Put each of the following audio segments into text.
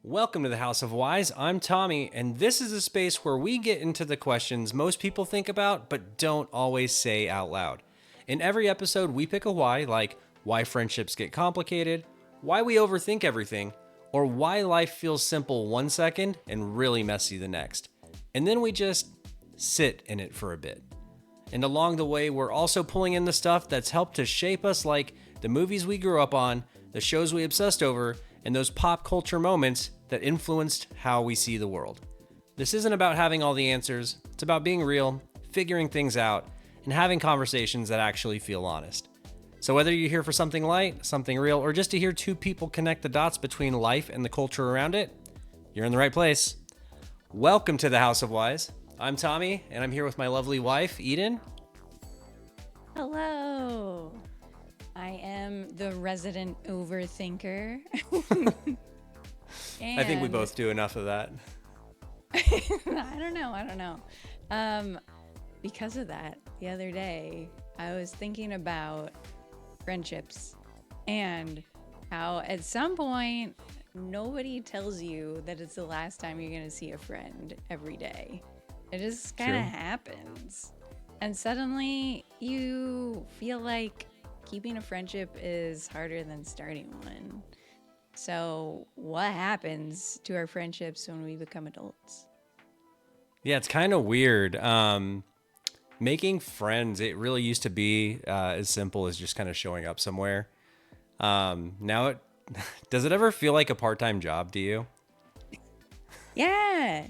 Welcome to the House of Wise. I'm Tommy, and this is a space where we get into the questions most people think about but don't always say out loud. In every episode, we pick a why, like why friendships get complicated, why we overthink everything, or why life feels simple one second and really messy the next. And then we just sit in it for a bit. And along the way, we're also pulling in the stuff that's helped to shape us, like the movies we grew up on, the shows we obsessed over, and those pop culture moments that influenced how we see the world. This isn't about having all the answers, it's about being real, figuring things out, and having conversations that actually feel honest. So, whether you're here for something light, something real, or just to hear two people connect the dots between life and the culture around it, you're in the right place. Welcome to the House of Wise. I'm Tommy, and I'm here with my lovely wife, Eden. Hello. I am the resident overthinker. I think we And both do enough of that. I don't know. Um, because of that, the other day, I was thinking about friendships and how at some point, nobody tells you that it's the last time you're going to see a friend every day. It just kind True. of happens. And suddenly you feel like keeping a friendship is harder than starting one. So, what happens to our friendships when we become adults? Yeah, it's kind of weird. Making friends, it really used to be as simple as just kind of showing up somewhere. Now it does it ever feel like a part-time job to you? Yeah,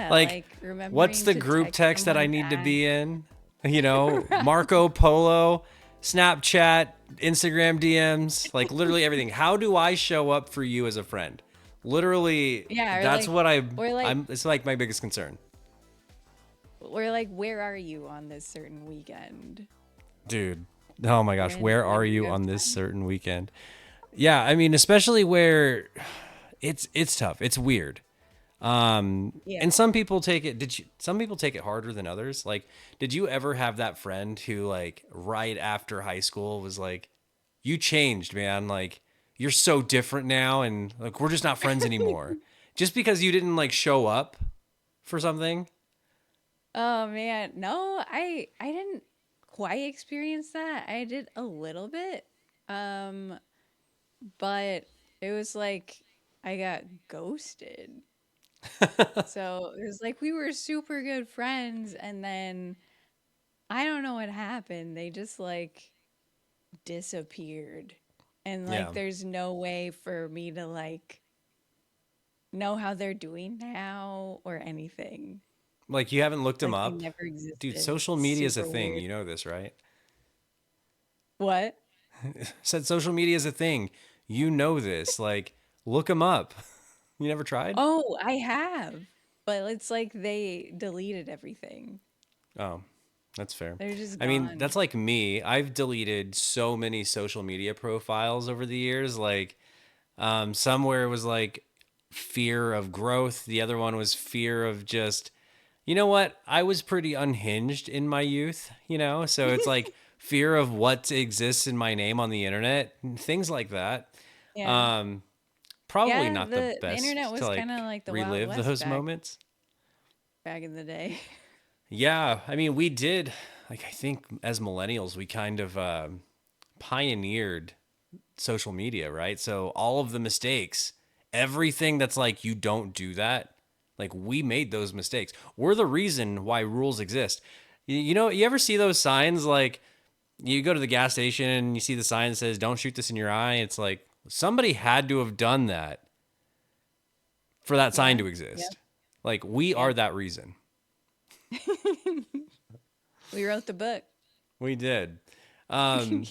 Like, like what's remembering the to group text text that I someone need to back. be in? You know, Right. Marco Polo, Snapchat, Instagram DMs, like literally everything. How do I show up for you as a friend? Literally, Yeah, or that's like, what or like, I'm it's like my biggest concern. where are you on this certain weekend? Dude. Oh my gosh, where When are do you you have on this time? certain weekend? Yeah, I mean, especially where it's tough. It's weird. Yeah. And some people take it some people take it harder than others. Like, did you ever have that friend who like right after high school was like, "You changed, man. Like, you're so different now and like we're just not friends anymore." Just because you didn't like show up for something? Oh man, no, I didn't quite experience that. I did a little bit. Um, but it was like I got ghosted. So it was like we were super good friends, and then I don't know what happened. They just like disappeared. And like Yeah. there's no way for me to like know how they're doing now or anything. Like, you haven't looked It's them like they up? never Dude, existed. social It's media is a super thing. weird. You know this, right? What? Said social media is a thing. You know this. Like, look them up. You never tried? Oh, I have. But it's like they deleted everything. Oh, that's fair. They're just I mean, that's gone. like me. I've deleted so many social media profiles over the years. Like, somewhere it was like fear of growth. The other one was fear of just, you know what? I was pretty unhinged in my youth, you know? So it's like fear of what exists in my name on the internet, and things like that. Yeah. Um, Probably Yeah, not the the internet best to was kind of like like the Wild relive West those moments. back in the day. Yeah, I mean, we did, like, I think as millennials, we kind of pioneered social media, right? So all of the mistakes, everything that's like, you don't do that, like, we made those mistakes. We're the reason why rules exist. You know, you ever see those signs like you go to the gas station and you see the sign that says, don't shoot this in your eye? It's like somebody had to have done that for that sign Yeah. to Yep. exist. Like, we are Yep. that reason. We wrote the book. We did. Um,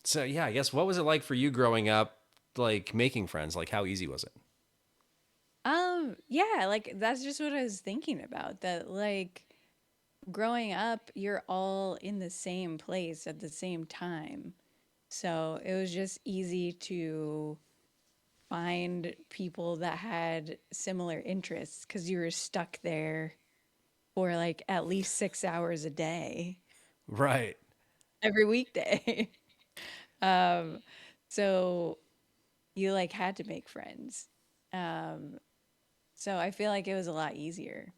so yeah, I guess what was it like for you growing up, like making friends? Like, how easy was it? Yeah, like that's just what I was thinking about. That like growing up, you're all in the same place at the same time. So it was just easy to find people that had similar interests because you were stuck there for like at least 6 hours a day Right. every weekday. um, so you like had to make friends. Um, so I feel like it was a lot easier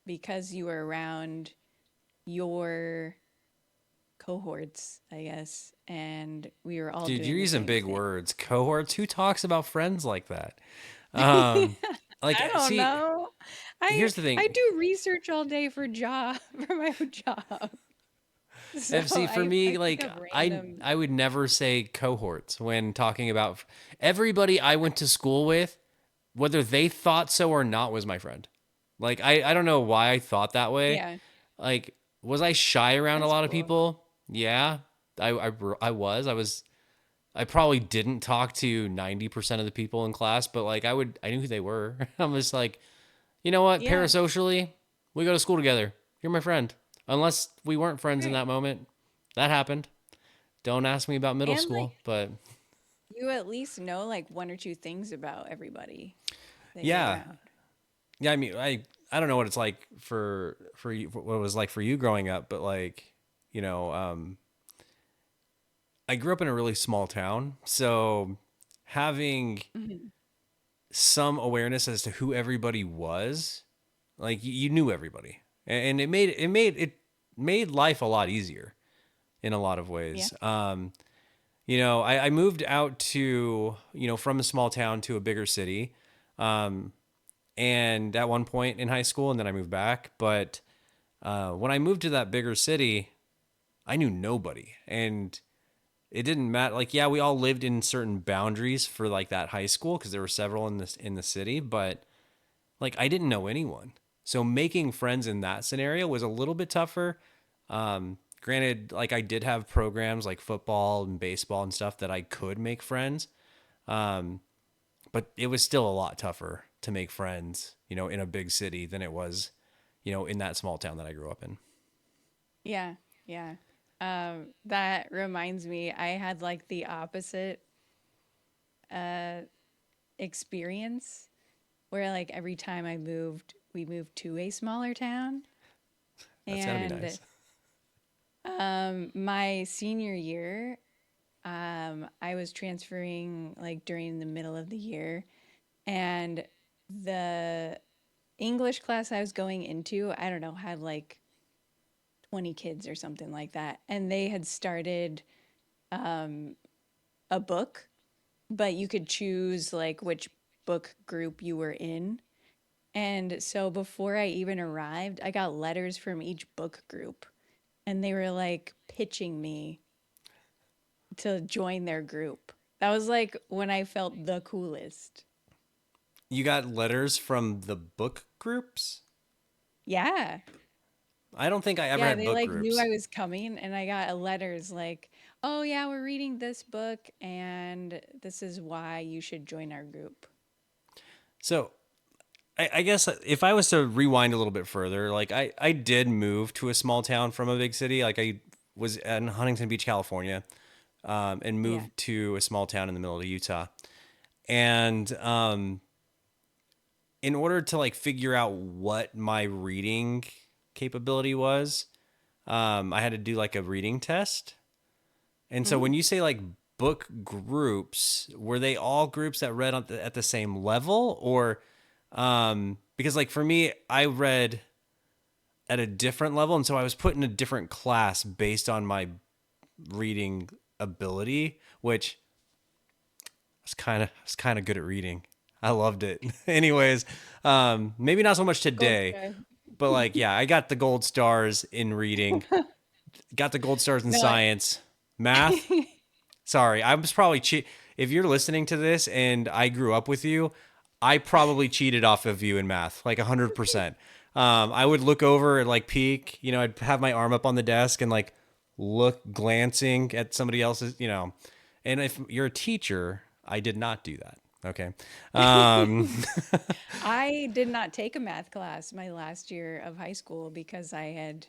because you were around your cohorts, I guess, and we were all Dude, doing you're the using same big thing. words. Cohorts. Who talks about friends like that? Um, like, I don't see, know. I here's the I thing. do research all day for my job. So See, for I me, pick like, up I random. I would never say cohorts when talking about everybody I went to school with, whether they thought so or not, was my friend. Like, I don't know why I thought that way. Yeah, Like, was I shy around a that's lot of cool. people? Yeah, I was. I probably didn't talk to 90% of the people in class, but like I knew who they were. I'm just like, you know what? Yeah, Parasocially, we go to school together. You're my friend. Unless we weren't friends in right. that moment. That happened. Don't ask me about middle And like school, but you at least know like one or two things about everybody that you're yeah. around. Yeah, I mean, I don't know what it's like for you, what it was like for you growing up, but like, you know, I grew up in a really small town, so having Mhm. some awareness as to who everybody was, like you knew everybody, and it made life a lot easier in a lot of Yeah. ways. I moved out to, from a small town to a bigger city, and at one point in high school, and then I moved back. But when I moved to that bigger city, I knew nobody, and it didn't matter. Like, yeah, we all lived in certain boundaries for like that high school because there were several in the city, but like I didn't know anyone. So making friends in that scenario was a little bit tougher. Granted, like I did have programs like football and baseball and stuff that I could make friends, but it was still a lot tougher to make friends, in a big city than it was, in that small town that I grew up in. Yeah. Yeah. That reminds me, I had like the opposite uh experience where like every time I moved, we moved to a smaller town. That's gotta be And nice. my senior year, I was transferring like during the middle of the year, and the English class I was going into, I don't know, had like 20 kids or something like that. And they had started a book, but you could choose like which book group you were in. And so before I even arrived, I got letters from each book group, and they were like pitching me to join their group. That was like when I felt the coolest. You got letters from the book groups? Yeah. I don't think I ever Yeah, had they book like knew groups. I was coming, and I got a letters like, "Oh yeah, we're reading this book and this is why you should join our group." So I guess if I was to rewind a little bit further, like I did move to a small town from a big city. Like I was in Huntington Beach, California, and Yeah. moved to a small town in the middle of Utah. And in order to like figure out what my reading capability was, I had to do like a reading test. And so when Mm. you say like book groups, were they all groups that read at the same level, or because like for me, I read at a different level, and so I was put in a different class based on my reading ability, which I was kind of good at reading. I loved it. Anyways, maybe not so much Gold today, star. but like yeah, I got the gold stars in reading, got the gold stars in No. science, math. Sorry, I was probably cheat. If you're listening to this and I grew up with you, I probably cheated off of you in math, like 100%. I would look over and like peek, I'd have my arm up on the desk and like look glancing at somebody else's, And if you're a teacher, I did not do that. Okay. Um, I did not take a math class my last year of high school because I had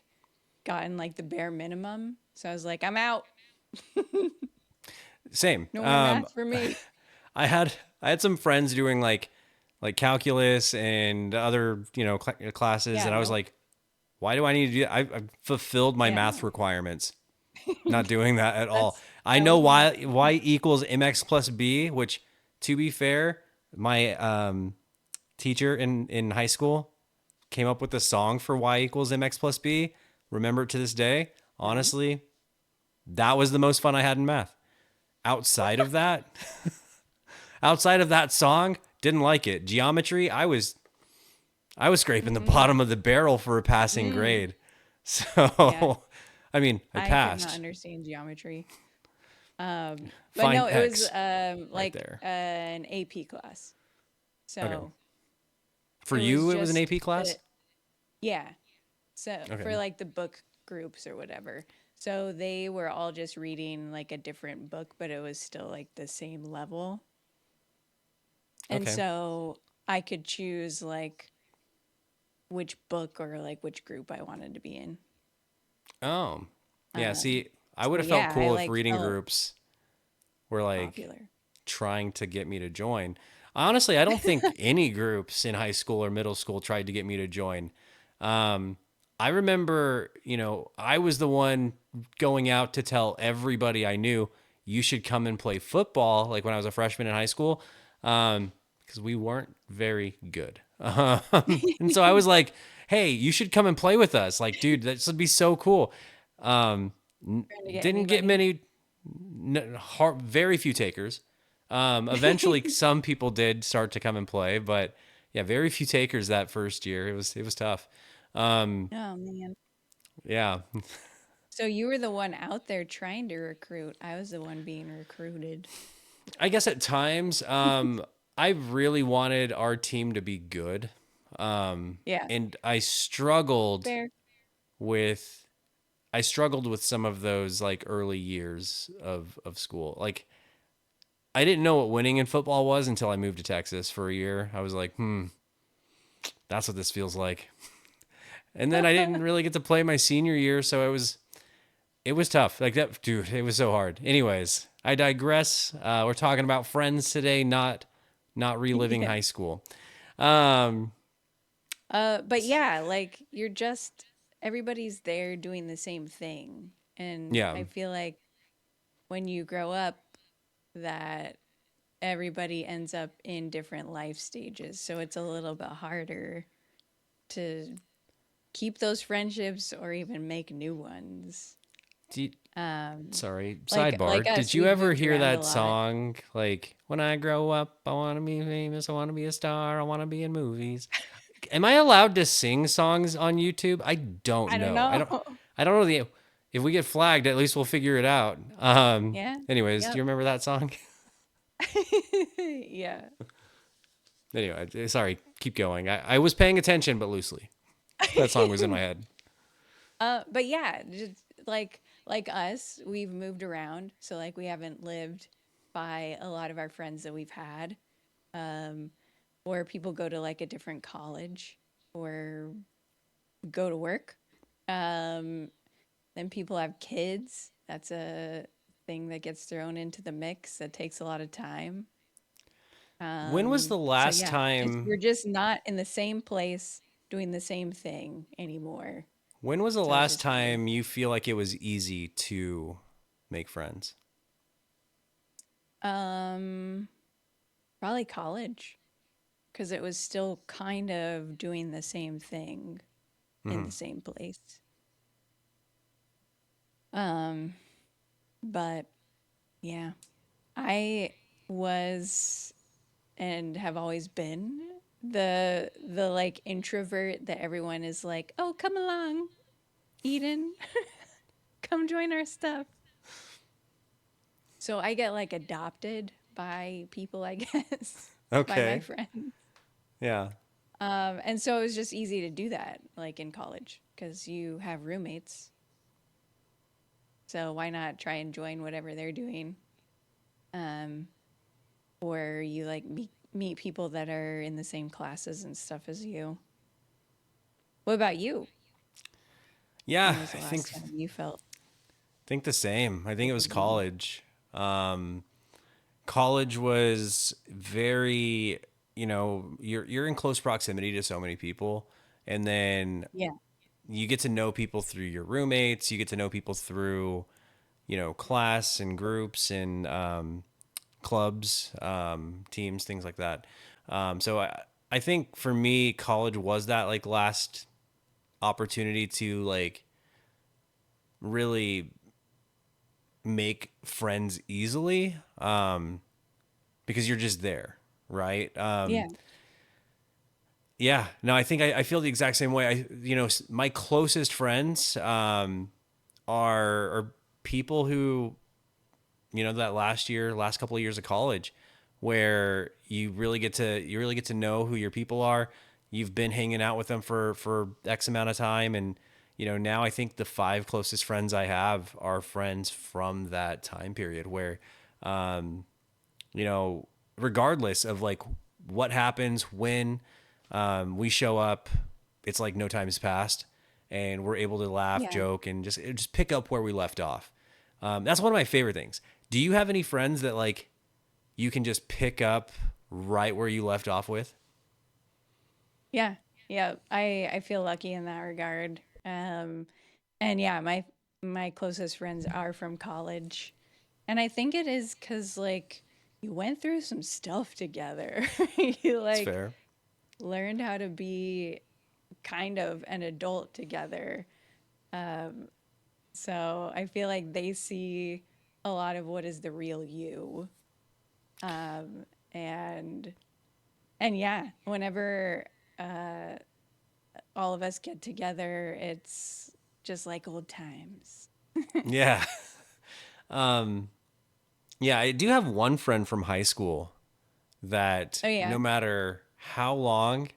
gotten like the bare minimum. So I was like, I'm out. Same. No more math for me. I had I had some friends doing like calculus and other classes, Yeah, and I was nope. like, why do I need to do that? I've fulfilled my Yeah, math no. requirements. Not doing that at all. That's I that know was me. y equals mx plus b, which, to be fair, My teacher in high school came up with a song for y equals mx plus b. Remember it to this day. Mhm. Honestly, that was the most fun I had in math. Outside of that, outside of that song, didn't like it. Geometry, I was scraping the Mhm. bottom of the barrel for a passing Mm. grade. Yeah, So, I mean, I I could not passed. understand geometry. But Find no, it was x right like there. an AP class. Okay. So For it was you, it was an just AP class. yeah. So for Okay. like the book groups or whatever. So they were all just reading like a different book, but it was still like the same level. And Okay. so I could choose like which book or like which group I wanted to be in. Oh, yeah. Um, See, I would so have felt yeah, I cool if like reading felt groups were like popular. trying to get me to join. Honestly, I don't think any groups in high school or middle school tried to get me to join. Um, I remember, I was the one going out to tell everybody I knew you should come and play football, like when I was a freshman in high school, because we weren't very good. And so I was like, hey, you should come and play with us. Like, dude, this would be so cool. Um, Trying to get didn't get anybody. many, very few takers. Eventually, some people did start to come and play, but yeah, very few takers that first year. It was tough. Um, Oh man. yeah, So you were the one out there trying to recruit. I was the one being recruited. I guess at times, I really wanted our team to be good, Yeah. and Fair. with I struggled with some of those like early years of school. Like I didn't know what winning in football was until I moved to Texas for a year. I was like, that's what this feels like. And then I didn't really get to play my senior year, so it was tough. Like that, dude, it was so hard. Anyways, I digress. We're talking about friends today, not reliving Yeah. high school. Um, But yeah, like you're just everybody's there doing the same thing. And yeah. I feel like when you grow up that everybody ends up in different life stages. So it's a little bit harder to keep those friendships or even make new ones. Do you- Um Sorry, like sidebar. us, Did you we've ever moved hear around a that lot. song? Like, when I grow up, I want to be famous. I want to be a star. I want to be in movies. Am I allowed to sing songs on YouTube? I don't I don't know. I know. don't. I don't know the. If we get flagged, at least we'll figure it out. Yeah. Anyways, do Yep. you remember that song? Yeah. Anyway, sorry. Keep going. I was paying attention, but loosely. That song was in my head. But yeah, just like us, we've moved around, so like we haven't lived by a lot of our friends that we've had. Um, or people go to like a different college or go to work. Um, then people have kids. That's a thing that gets thrown into the mix that takes a lot of time. When was the So last yeah, just time? you're just not in the same place doing the same thing anymore. When was the So it's last just hard. time you feel like it was easy to make friends? Um, Probably college because it was still kind of doing the same thing in Hmm. the same place. Um, but yeah, I was and have always been the like introvert that everyone is like, "Oh, come along, Eden, come join our stuff." So I get like adopted by people, I guess, by my Okay. friends. Yeah. And so it was just easy to do that, like in college, because you have roommates. So why not try and join whatever they're doing? Um, or you like meet people that are in the same classes and stuff as you. What about you? Yeah, When was the I think last time you felt think the same. I think like it was you? college. College was very, you're in close proximity to so many people, and then Yeah. you get to know people through your roommates. You get to know people through, class and groups and clubs, teams, things like that. So I think for me, college was that like last opportunity to like really make friends easily, because you're just there, right? Yeah. Yeah, no, I think I feel the exact same way. My closest friends, are people who, that last couple of years of college, where you really get to know who your people are. You've been hanging out with them for X amount of time, and now I think the five closest friends I have are friends from that time period where, um, you know, regardless of like what happens when, we show up, it's like no time has passed, and we're able to laugh, Yeah. joke, and just pick up where we left off. That's one of my favorite things. Do you have any friends that like you can just pick up right where you left off with? Yeah. Yeah. I feel lucky in that regard. And yeah, my closest friends are from college. And I think it is cuz like you went through some stuff together. You It's like fair. learned how to be kind of an adult together. So I feel like they see a lot of what is the real you. And and yeah, whenever all of us get together, it's just like old times. Yeah. Um, yeah, I do have one friend from high school that Oh yeah. no matter how long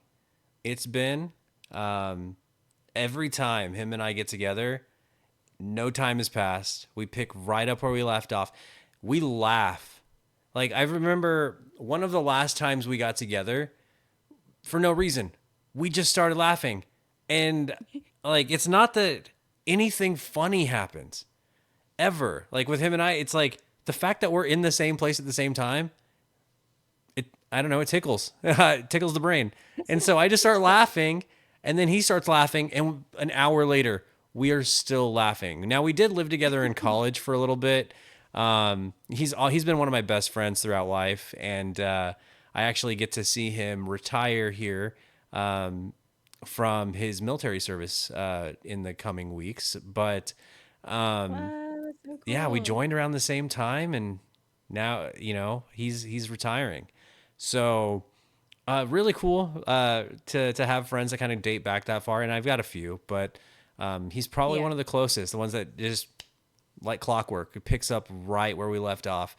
it's been, every time him and I get together, no time has passed. We pick right up where we left off. We laugh. Like, I remember one of the last times we got together for no reason. We just started laughing. And like, it's not that anything funny happens ever. Like with him and I, it's like the fact that we're in the same place at the same time, I don't know, it tickles. It tickles the brain. And so I just start laughing, and then he starts laughing, and an hour later we are still laughing. Now we did live together in college for a little bit. He's been one of my best friends throughout life, and I actually get to see him retire here, from his military service, in the coming weeks. But Wow, that's so yeah, we cool. joined around the same time, and now he's retiring. So really cool, to have friends that kind of date back that far, and I've got a few, but he's probably Yeah. one of the closest, the ones that just like clockwork. It picks up right where we left off,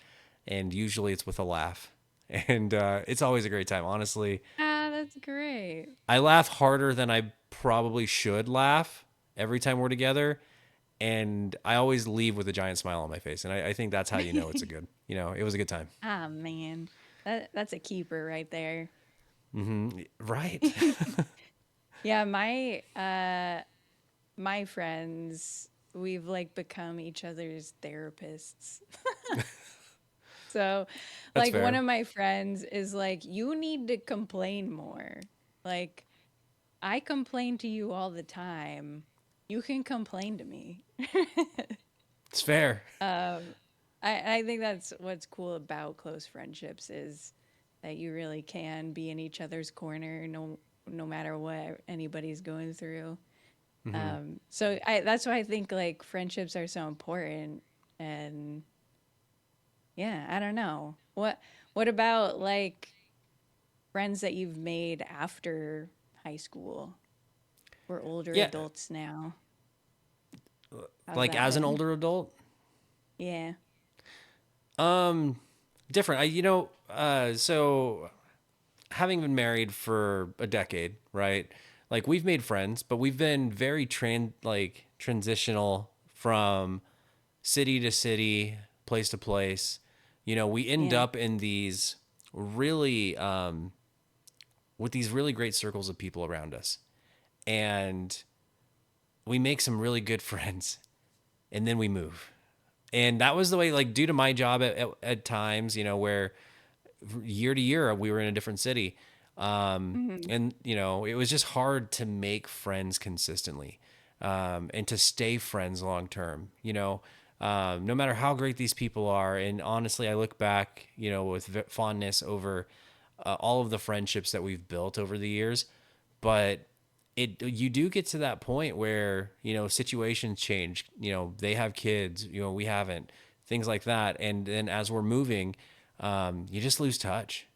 and usually it's with a laugh, and it's always a great time. Honestly, Ah, that's great. I laugh harder than I probably should laugh every time we're together, and I always leave with a giant smile on my face, and I think that's how you know it's a good, it was a good time. Ah, man. That's a keeper right there. Right. Yeah, my friends, we've like become each other's therapists. So, That's like one fair. of my friends is like, "You need to complain more." Like, I complain to you all the time. You can complain to me. It's fair. I think that's what's cool about close friendships is that you really can be in each other's corner no matter what anybody's going through. Hmm. So that's why I think like friendships are so important. And yeah, I don't know. What about like friends that you've made after high school? We're older Yeah, adults now. How's like that as an been? older adult, Yeah. um, different. So having been married for a decade, right? Like we've made friends, but we've been very transitional from city to city, place to place. We end Yeah. up in these really, with these really great circles of people around us, and we make some really good friends, and then we move. And that was the way, like, due to my job at times, where year to year we were in a different city, Hmm. and it was just hard to make friends consistently, and to stay friends long term. No matter how great these people are. And honestly, I look back, with fondness over all of the friendships that we've built over the years. But you do get to that point where, situations change. They have kids, we haven't, things like that. And then as we're moving, you just lose touch.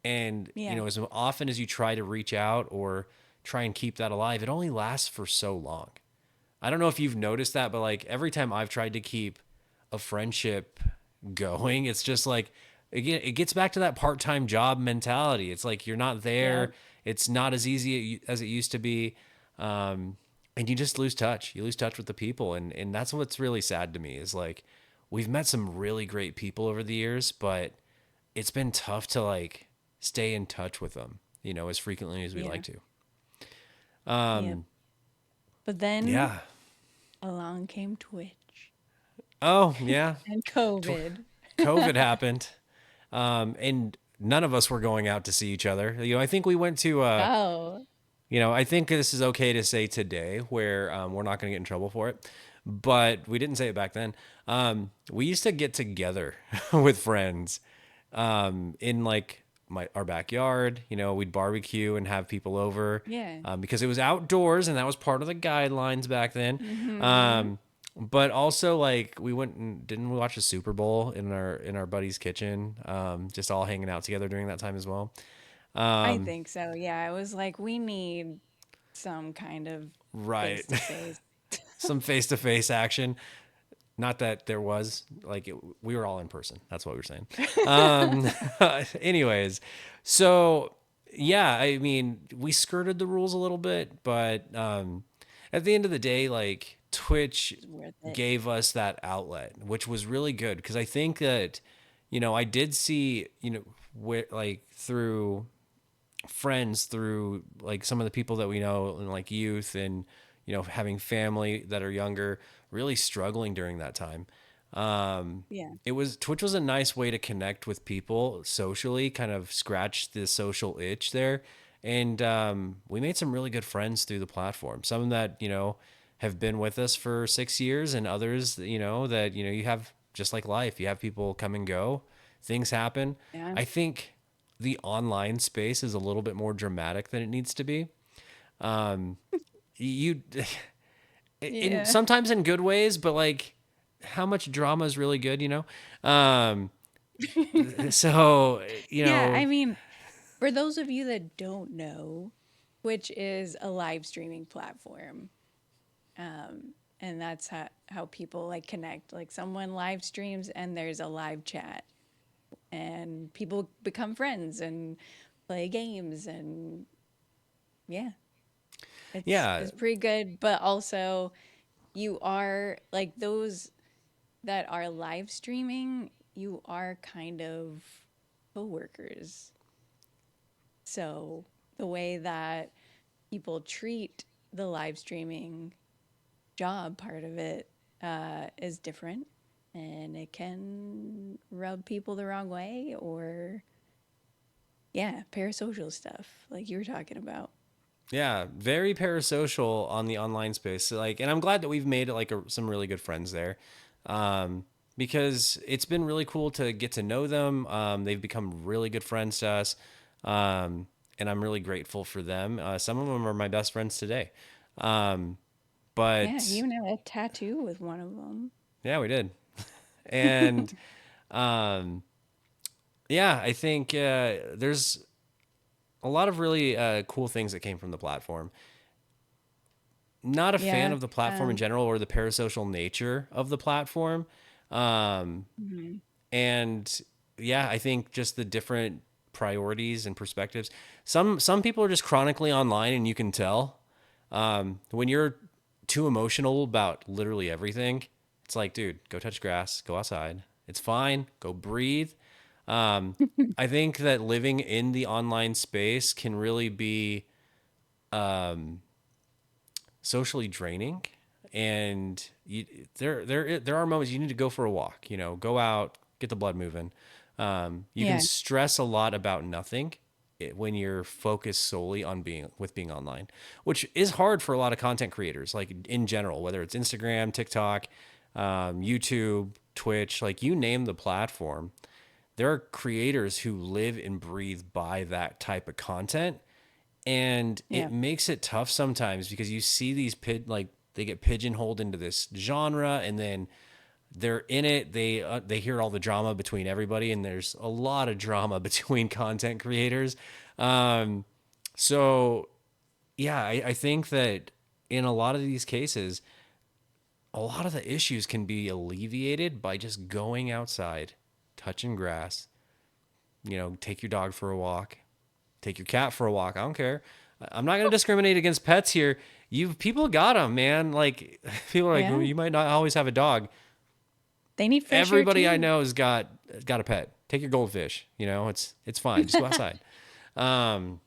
And, Yeah. as often as you try to reach out or try and keep that alive, it only lasts for so long. I don't know if you've noticed that, but like every time I've tried to keep a friendship going, it's just like, again, it gets back to that part-time job mentality. It's like you're not Yeah. there. It's not as easy as it used to be. And you just lose touch. You lose touch with the people. And that's what's really sad to me is like, we've met some really great people over the years, but it's been tough to like stay in touch with them, as frequently as we Yeah. like to. Yep. But then Yeah. along came Twitch Oh, yeah. and COVID. COVID happened, and none of us were going out to see each other. I think we went to, Oh, I think this is okay to say today, where we're not going to get in trouble for it, but we didn't say it back then. We used to get together with friends, in like our backyard. We'd barbecue and have people over, yeah. because it was outdoors and that was part of the guidelines back then. Hmm. Um, but also like we went and didn't we watch the Super Bowl in our buddy's kitchen, just all hanging out together during that time as well. I think so. Yeah. I was like, we need some kind of Right. face to face. Some face to face action. Not that there was like we were all in person. That's what we were saying. Um, anyways, so yeah, I mean, we skirted the rules a little bit, but at the end of the day, like Twitch It's worth it. gave us that outlet, which was really good because I think that I did see like through friends, through like some of the people that we know in like youth and having family that are younger, really struggling during that time. Yeah. Twitch was a nice way to connect with people socially, kind of scratch the social itch there. And we made some really good friends through the platform. Some that have been with us for 6 years, and others that you have, just like life, you have people come and go, things happen. Yeah. I think the online space is a little bit more dramatic than it needs to be. You in Yeah. sometimes in good ways, but like how much drama is really good, Um, so Yeah. I mean, for those of you that don't know, Twitch is a live streaming platform. And that's how people like connect. Like someone live streams and there's a live chat and people become friends and play games and yeah, yeah, it's pretty good. But also you are like those that are live streaming, you are kind of coworkers. So the way that people treat the live streaming job part of it is different and it can rub people the wrong way or yeah, parasocial stuff like you were talking about. yeah, very parasocial on the online space. So, like, and I'm glad that we've made like some really good friends there, because it's been really cool to get to know them. They've become really good friends to us, and I'm really grateful for them. Some of them are my best friends today. Um, Yeah, you but even have a tattoo with one of them. yeah, we did. And um, yeah, I think there's a lot of really cool things that came from the platform. Not a fan Yeah. of the platform in general or the parasocial nature of the platform. Um, Mhm. and yeah, I think just the different priorities and perspectives. Some people are just chronically online, and you can tell when you're too emotional about literally everything. It's like, dude, go touch grass, go outside. It's fine. Go breathe. Um, I think that living in the online space can really be socially draining, and there are moments you need to go for a walk. Go out, get the blood moving. You can Yeah. stress a lot about nothing when you're focused solely on being online, which is hard for a lot of content creators, like in general, whether it's Instagram, TikTok. YouTube, Twitch, like you name the platform. There are creators who live and breathe by that type of content, and Yeah. it makes it tough sometimes because you see these like they get pigeonholed into this genre, and then they're in it. They hear all the drama between everybody, and there's a lot of drama between content creators. Um, so yeah, I think that in a lot of these cases, a lot of the issues can be alleviated by just going outside, touching grass. Take your dog for a walk, take your cat for a walk. I don't care. I'm not going to discriminate against pets here. You people got them, man. Like people are like, well, Yeah. you might not always have a dog. They need fresh air Everybody I too. know has got a pet. Take your goldfish. It's fine. Just go outside. Um,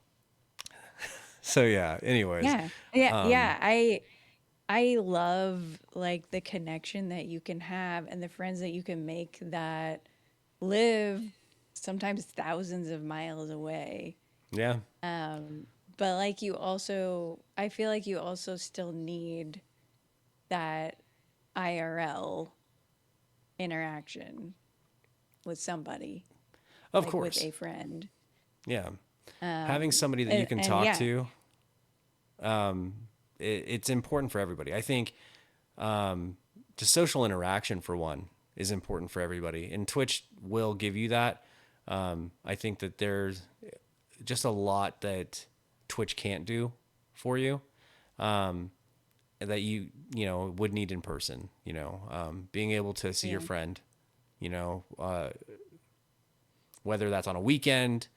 so yeah. Anyways, Yeah. Yeah. um, Yeah. I love like the connection that you can have and the friends that you can make that live sometimes thousands of miles away. yeah, But like you also, I feel like you also still need that IRL interaction with somebody, of like with course, a friend. yeah. Having somebody that you can And talk yeah, to, it's important for everybody. I think just social interaction for one is important for everybody, and Twitch will give you that. I think that there's just a lot that Twitch can't do for you, that you would need in person. Being able to see your yeah, friend, you know, uh, whether that's on a weekend,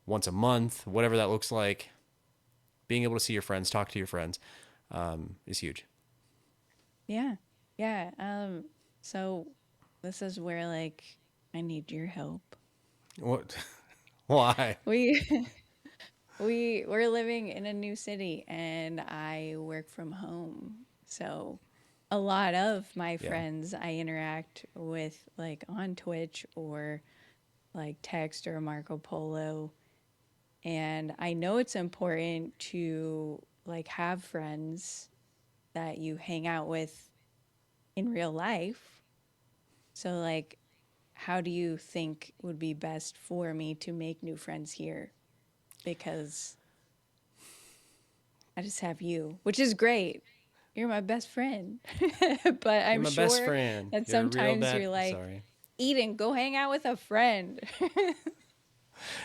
once a month, whatever that looks like. Being able to see your friends, talk to your friends, is huge. yeah, yeah. So this is where like I need your help. What? Why? We we're living in a new city and I work from home. So a lot of my Yeah. friends I interact with like on Twitch or like text or Marco Polo. And I know it's important to like have friends that you hang out with in real life. So like how do you think would be best for me to make new friends here? Because I just have you, which is great. You're my best friend. But You're I'm my best sure friend. that You're a real sometimes bad. you're like, Sorry. Eden, go hang out with a friend.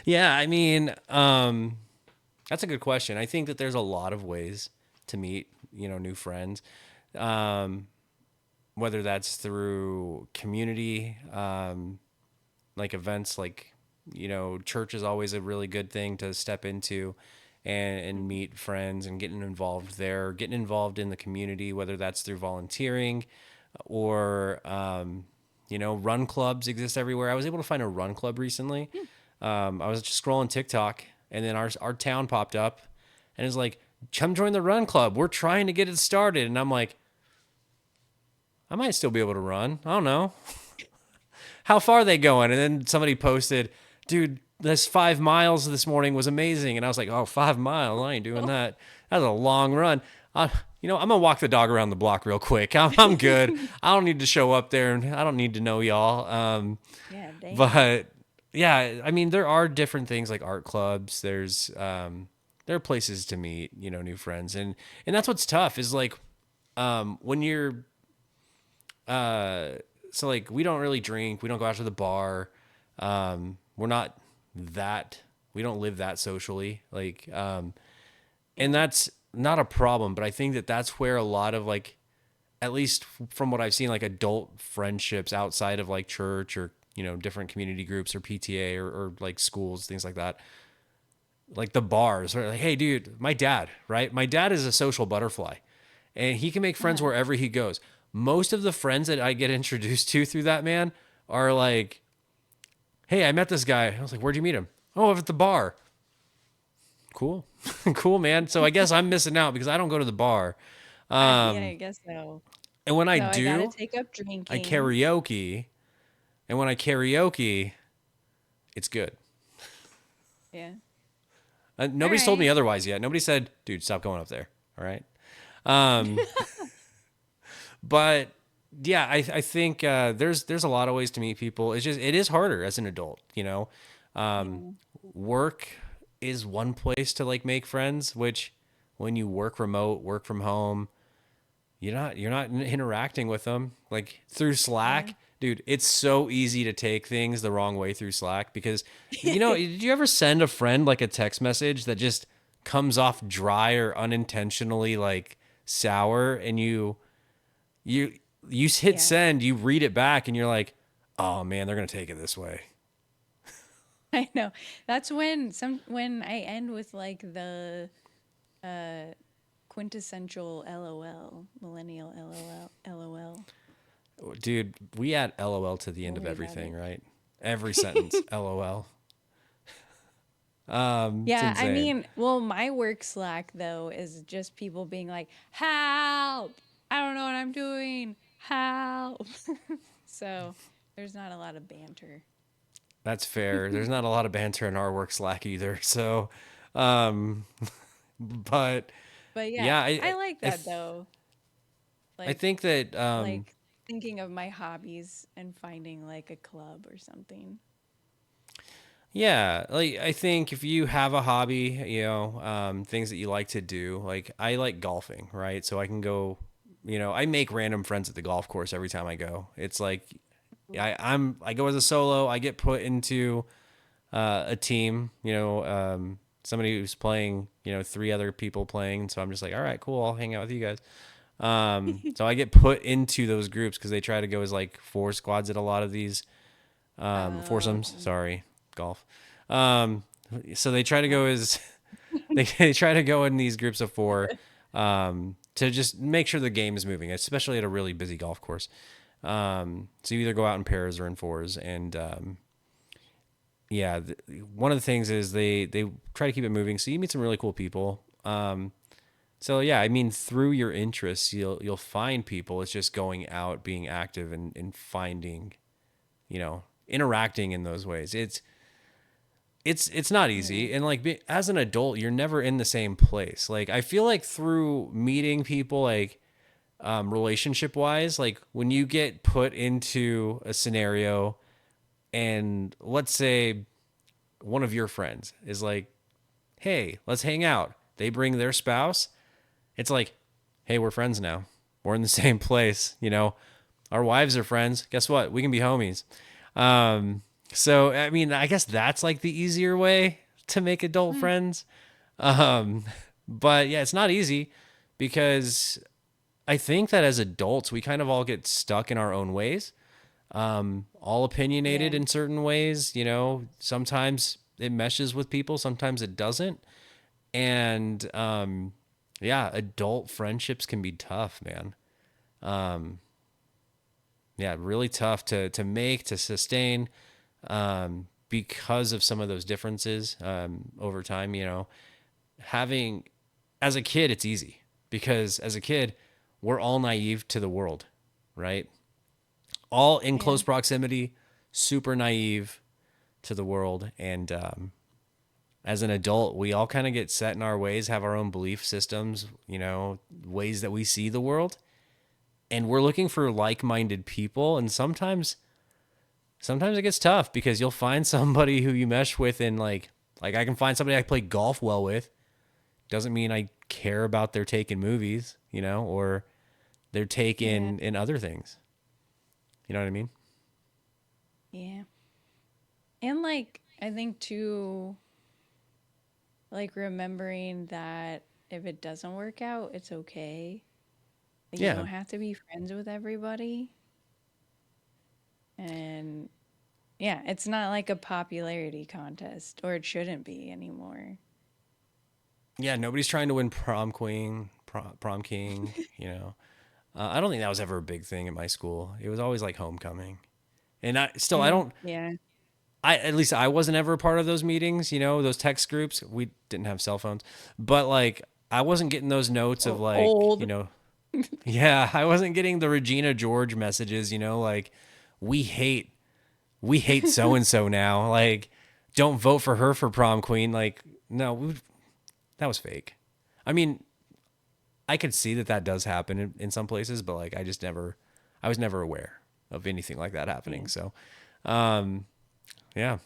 Yeah, I mean, that's a good question. I think that there's a lot of ways to meet, new friends. Um, whether that's through community, like events, like church is always a really good thing to step into, and meet friends and getting involved there, getting involved in the community, whether that's through volunteering or run clubs exist everywhere. I was able to find a run club recently. I was just scrolling TikTok, and then our town popped up, and it's like, come join the run club. We're trying to get it started, and I'm like, I might still be able to run. I don't know. How far are they going? And then somebody posted, dude, this 5 miles this morning was amazing. And I was like, oh, 5 miles? I ain't doing that. That's a long run. I'm gonna walk the dog around the block real quick. I'm good. I don't need to show up there, and I don't need to know y'all. Yeah, damn. But yeah, I mean, there are different things like art clubs. There are places to meet, new friends, and that's what's tough is like, when you're so like we don't really drink, we don't go out to the bar, we're not that we don't live that socially, like, and Yeah. that's not a problem, but I think that that's where a lot of like, at least from what I've seen, like adult friendships outside of like church or different community groups or PTA or like schools, things like that, like the bars, or like, hey dude, my dad, right, my dad is a social butterfly, and he can make friends Uh-huh. wherever he goes. Most of the friends that I get introduced to through that man are like, hey, I met this guy. I was like, where'd you meet him? Oh, at the bar. Cool. Cool, man. So I guess I'm missing out because I don't go to the bar. Yeah, Um, I guess so. and when I So I gotta do, take up I drinking. karaoke. And when I karaoke, it's good. Yeah. All Nobody's told me right. otherwise yet. Nobody said, dude, stop going up there. All right. Um, but yeah, I think there's a lot of ways to meet people. It's just it is harder as an adult, you know. Um, Yeah. Work is one place to like make friends, which when you work remote, work from home, you're not interacting with them like through Yeah. Slack. Dude, it's so easy to take things the wrong way through Slack because you know, did you ever send a friend like a text message that just comes off dry or unintentionally like sour and you you hit Yeah. send, you read it back and you're like, "Oh man, they're going to take it this way." I know. That's when I end with like the uh quintessential LOL, millennial LOL, LOL. Dude, we add LOL to the end Don't of worry about everything, it. right? Every sentence, LOL. It's Yeah, I insane. mean, well, my work Slack though is just people being like, "Help! I don't know what I'm doing. Help!" So there's not a lot of banter. That's fair. There's not a lot of banter in our work Slack either. So, um, but But yeah, yeah, I like I, that though. I Like think that, like thinking of my hobbies and finding like a club or something. yeah, like I think if you have a hobby, you know, things that you like to do, like I like golfing, right? So I can go, you know, I make random friends at the golf course every time I go. It's like I go as a solo. I get put into a team, you know, somebody who's playing, you know, three other people playing. So I'm just like, all right, cool. I'll hang out with you guys. So I get put into those groups because they try to go as like four squads at a lot of these foursomes. Oh, Sorry, golf. Um, so they try to oh, go as they try to go in these groups of four to just make sure the game is moving, especially at a really busy golf course. So you either go out in pairs or in fours, and yeah, one of the things is they try to keep it moving, so you meet some really cool people. So yeah, I mean, through your interests, you'll find people. It's just going out, being active, and finding, you know, interacting in those ways. It's not yeah, easy, and like as an adult, you're never in the same place. Like I feel like through meeting people, like relationship wise, like when you get put into a scenario, and let's say one of your friends is like, hey, let's hang out. They bring their spouse. It's like, hey, we're friends now. We're in the same place. You know, our wives are friends. Guess what? We can be homies. Um, so, I mean, I guess that's like the easier way to make adult mm, friends. Um, but yeah, it's not easy because I think that as adults, we kind of all get stuck in our own ways, all opinionated yeah, in certain ways. You know, sometimes it meshes with people, sometimes it doesn't. And yeah, adult friendships can be tough, man. Yeah, really tough to make, to sustain, because of some of those differences over time. You know, having as a kid, it's easy because as a kid, we're all naive to the world, right? All in yeah, close proximity, super naive to the world, and as an adult, we all kind of get set in our ways, have our own belief systems, you know, ways that we see the world. And we're looking for like-minded people, and sometimes it gets tough because you'll find somebody who you mesh with and like I can find somebody I play golf well with. Doesn't mean I care about their take in movies, you know, or their take yeah, in other things. You know what I mean? yeah. And like I think too, like remembering that if it doesn't work out, it's okay. Like you Yeah. don't have to be friends with everybody. And yeah, it's not like a popularity contest, or it shouldn't be anymore. Yeah, nobody's trying to win prom queen, prom king, you know. I don't think that was ever a big thing at my school. It was always like homecoming. And I Mm, don't yeah. I at least I wasn't ever a part of those meetings, you know, those text groups. We didn't have cell phones. But like I wasn't getting those notes of like, you Old. know, yeah, I wasn't getting the Regina George messages, you know, like we hate we hate so and so now. Like don't vote for her for prom queen. Like no, that was fake. I mean, I could see that that does happen in some places, but like I just never I was never aware of anything like that happening. So, um, yeah.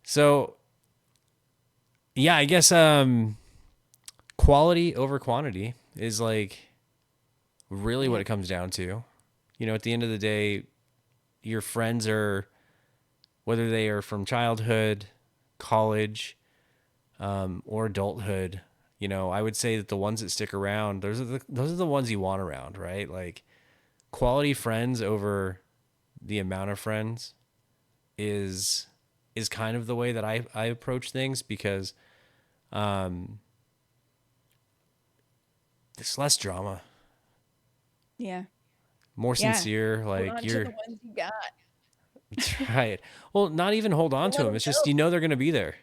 So, yeah, I guess quality over quantity is like really what it comes down to. You know, at the end of the day, your friends are, whether they are from childhood, college, or adulthood, you know, I would say that the ones that stick around, those are the ones you want around, right? Like quality friends over the amount of friends is kind of the way that I approach things, because there's less drama, Yeah. more Yeah. sincere. Hold Like on to the you're ones you got. that's right. Well, not even hold on Don't to let them. them It's just go. you know they're gonna be there.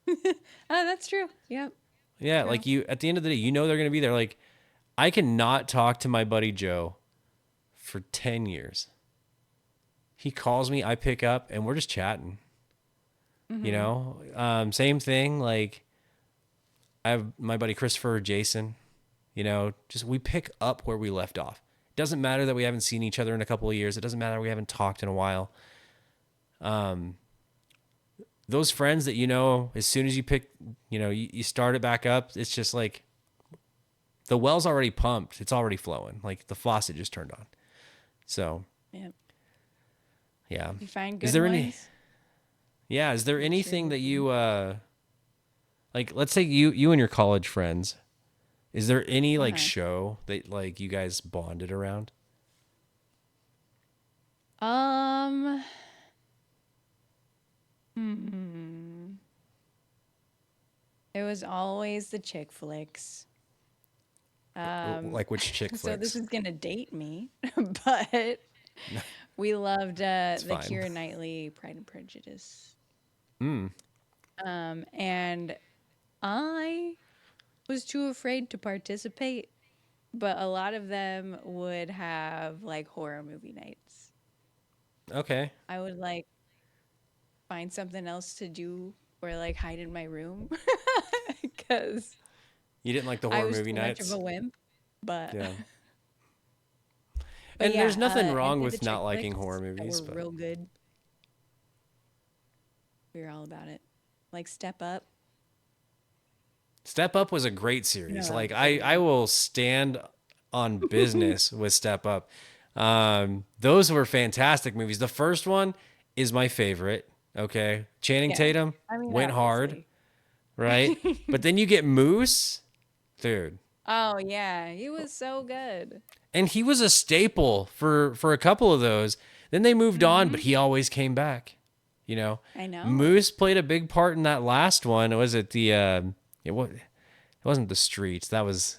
Oh, that's true. Yep. Yeah, True. like you at the end of the day, you know they're gonna be there. Like I cannot talk to my buddy Joe for 10 years. He calls me, I pick up, and we're just chatting. You know, same thing. Like I have my buddy Christopher, Jason. You know, just we pick up where we left off. It doesn't matter that we haven't seen each other in a couple of years. It doesn't matter we haven't talked in a while. Those friends that you know, as soon as you pick, you know, you start it back up. It's just like the well's already pumped. It's already flowing. Like the faucet just turned on. So Yep. yeah. You find Is good there ones. is there I'm sure anything you that do. you like, let's say you and your college friends, is there any like Uh-huh. show that like you guys bonded around? Um. Hmm. It was always the chick flicks. Like which chick So this flicks? is gonna date me, but we loved It's the fine. Keira Knightley Pride and Prejudice. Mm. And I was too afraid to participate, but a lot of them would have like horror movie nights. Okay. I would like find something else to do or like hide in my room because You didn't like the I horror was movie too much of nights? a wimp. But Yeah. but And yeah, there's nothing wrong any of the with chick not liking flicks horror that movies, were but real good. We were all about it. Like Step Up. Step Up was a great You know series. that was Like a good I one. will stand on business with Step Up. Those were fantastic movies. The first one is my favorite. Okay. Channing Yeah. Tatum I mean, went hard, obviously. right? But then you get Moose, dude. Oh yeah, he was so good. And he was a staple for a couple of those. Then they moved on, but he always came back. You know, I know. Moose played a big part in that last one. Was it the it wasn't the Streets. That was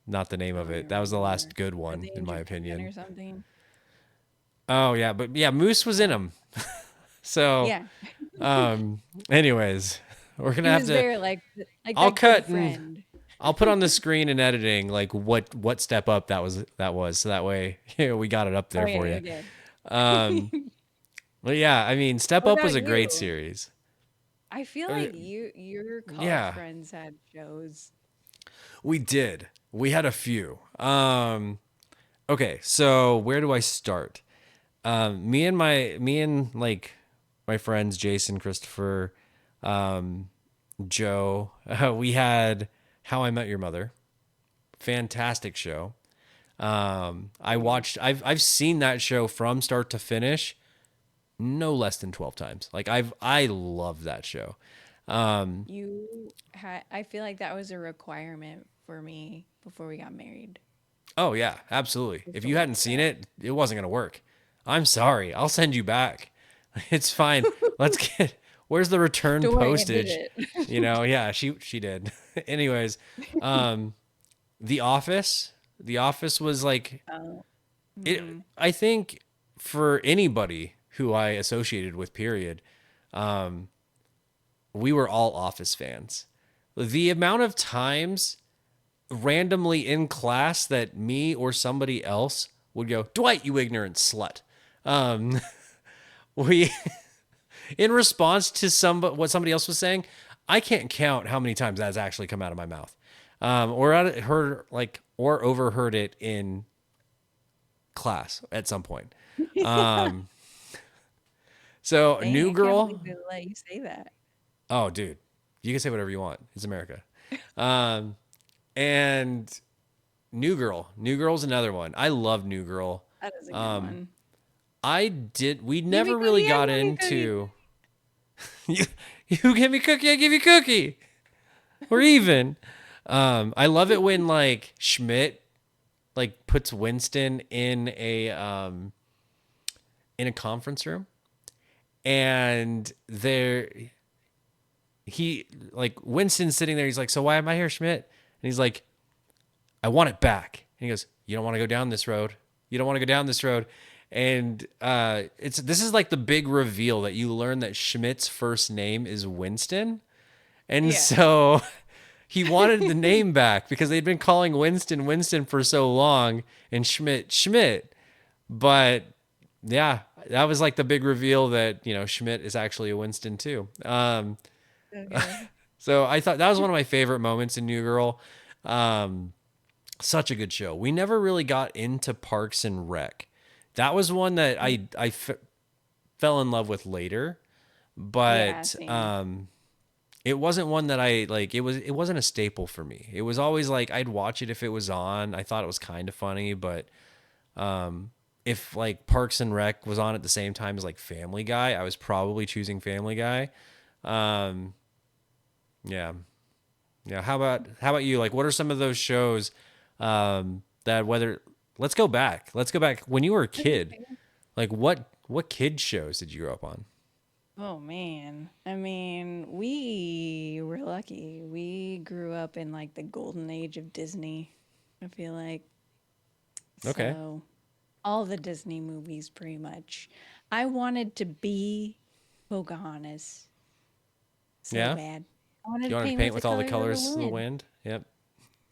not the name I of don't it. even That was the last remember. good Are one they in in my Japan opinion. or something? Oh yeah, but yeah, Moose was in Yeah. them. So, Yeah. anyways, we're gonna He have was to. there like I'll that good cut and friend. I'll put on the screen in editing like what step up that was, so that way we got it up Oh there yeah, for you you. did. Um, but yeah, I mean, Step What Up was about a great you? series. I feel Uh, like your college yeah, friends had shows. we did. We had a few. Okay, so where do I start? Me and like my friends Jason, Christopher, Joe. We had How I Met Your Mother. Fantastic show. I Yeah. watched. I've seen that show from start to finish no less than 12 times. Like I love that show. You had I feel like that was a requirement for me before we got married. Oh yeah, absolutely. Was If to you hadn't watch seen that. it, it wasn't gonna work. I'm sorry. I'll send you back. It's fine. Let's get. Where's the return Don't worry, I did postage? it. You know, yeah, she did. Anyways, um, The Office. The Office was like Oh. it. Mhm. I think for anybody who I associated with, period, we were all Office fans. The amount of times randomly in class that me or somebody else would go, Dwight, you ignorant slut. Um, we, in response to what somebody else was saying, I can't count how many times that's actually come out of my mouth, or heard like or overheard it in class at some point. Um, so Dang, New I can't believe Girl. they let you say that. Oh, dude, you can say whatever you want. It's America. Um, and New Girl. New Girl's another one. I love New Girl. That is a good Um, one. we Give me never really cookie, I got give you cookie. into you, you give me cookie, I give you cookie. We're even. I love it when like Schmidt like puts Winston in a conference room and there he like Winston's sitting there, he's like, so why am I here, Schmidt? And he's like, I want it back. And he goes, you don't want to go down this road. You don't want to go down this road. And this is like the big reveal that you learn that Schmidt's first name is Winston. And Yeah. so he wanted the name back because they'd been calling Winston Winston for so long and Schmidt Schmidt. But yeah, that was like the big reveal that, Schmidt is actually a Winston too. So good. So I thought that was one of my favorite moments in New Girl. Um, Such a good show. We never really got into Parks and Rec. That was one that fell in love with later, Yeah, but same. it wasn't one that I like. It wasn't a staple for me. It was always like I'd watch it if it was on. I thought it was kind of funny, but if like Parks and Rec was on at the same time as like Family Guy, I was probably choosing Family Guy. Um, yeah, yeah. How about you? Like, what are some of those shows that whether let's go back. Let's go back when you were a kid. Like what kid shows did you grow up on? Oh man. I mean, we were lucky. We grew up in like the golden age of Disney, I feel like. Okay. So, all the Disney movies pretty much. I wanted to be Pocahontas so Yeah. bad. I wanted You to wanted to paint paint with the with all the colors of the colors of the wind. wind? Yep.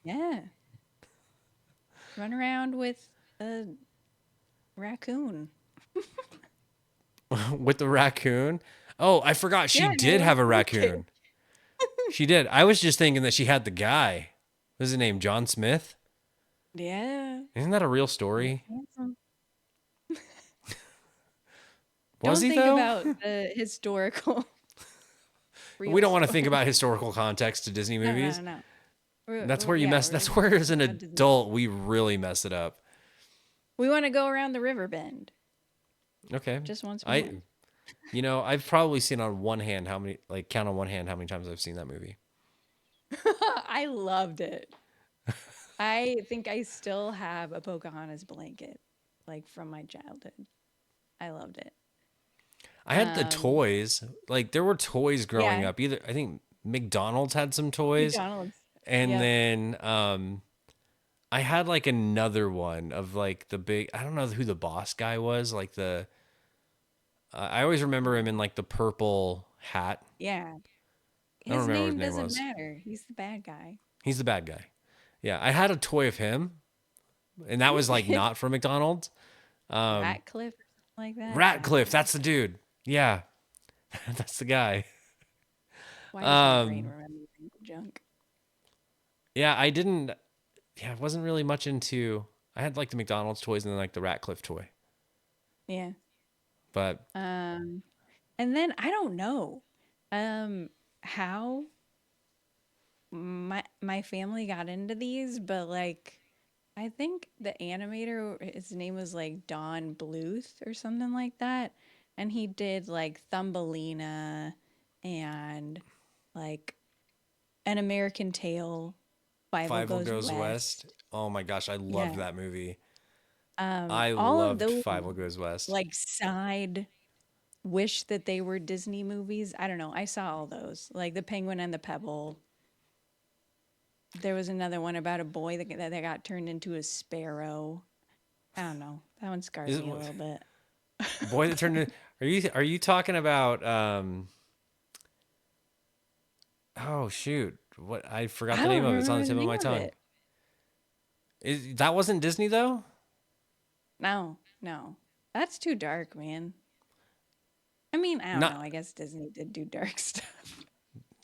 Yeah. Run around with a raccoon. With the raccoon. Oh, I forgot she Yeah, and I did was have a naked. raccoon. She did. I was just thinking that she had the guy. What's his name? John Smith? Yeah. Isn't that a real He was story? handsome. Was Don't he think though? about the historical We real don't want to think story. about historical context to Disney No, no, movies. no, no. That's where you Yeah, mess. we're That's where as an talking about Disney. adult we really mess it up. We want to go around the river bend Okay. just once more. I I've probably seen on one hand how many like count on one hand how many times I've seen that movie. I loved it. I think I still have a Pocahontas blanket, like from my childhood. I loved it. I had the Um, toys. Like there were toys growing yeah, up. Either I think McDonald's had some toys, McDonald's. and Yep. then I had like another one of like the big. I don't know who the boss guy was. Like the I always remember him in like the purple hat. Yeah. I don't His remember what his name name doesn't was. matter. He's the bad guy. He's the bad guy. Yeah, I had a toy of him, and that was like not from McDonald's. Um, Ratcliffe or something like that. I don't Ratcliffe, know. that's the dude. Yeah, that's the guy. Why does my brain Um, remember junk? yeah, I didn't. Yeah, I wasn't really much into. I had like the McDonald's toys and then like the Ratcliffe toy, Yeah. but Um, and then I don't know, how my family got into these, but like I think the animator, his name was like Don Bluth or something like that, and he did like Thumbelina and like An American Tail, Five Five Will Goes Goes West. West. Oh my gosh, I loved Yeah. that movie. I All of loved those Five Will Goes West. like side wish that they were Disney movies. I don't know. I saw all those, like The Penguin and the Pebble. There was another one about a boy that got turned into a sparrow. I don't know. That one scarred Is it me a little bit. Boy that turned? Are you talking about? Oh shoot! What I forgot I the don't name of it. It's on remember the the tip of name my of tongue. it. That wasn't Disney though. No, no. That's too dark, man. I mean, I don't know. Not. I guess Disney did do dark stuff.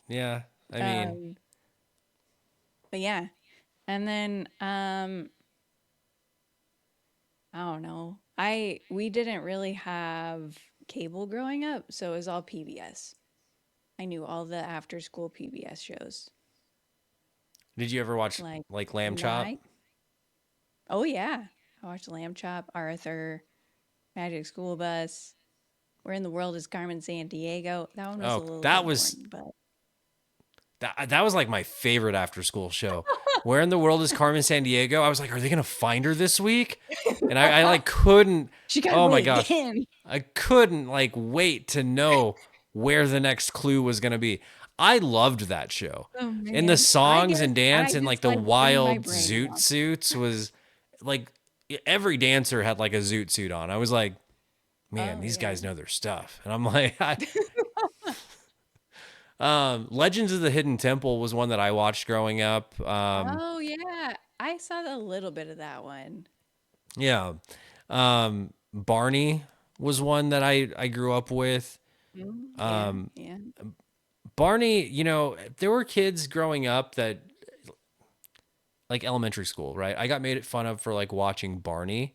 Yeah. I mean, Um, but yeah. And then I don't know. We didn't really have cable growing up, so it was all PBS. I knew all the after school PBS shows. Did you ever watch Like like Lamb Chop? Night. Oh yeah. I watched Lamb Chop, Arthur, Magic School Bus. Where in the world is Carmen San Diego? That one was a Oh, little that bit was boring, but that was like my favorite after school show. Where in the world is Carmen San Diego? I was like, are they gonna find her this week? And I like couldn't. she got Oh my away gosh, again. I couldn't like wait to know where the next clue was gonna be. I loved that show, Oh and the man. songs and I dance and like just the like turning my wild brain zoot off. suits was like every dancer had like a zoot suit on. I was like, man, Oh these yeah. guys know their stuff, and I'm like, Legends of the Hidden Temple was one that I watched growing up. Oh yeah. I saw a little bit of that one. Yeah. Barney was one that I grew up with. Yeah, yeah. Barney, you know, there were kids growing up that like elementary school, right? I got made fun of for like watching Barney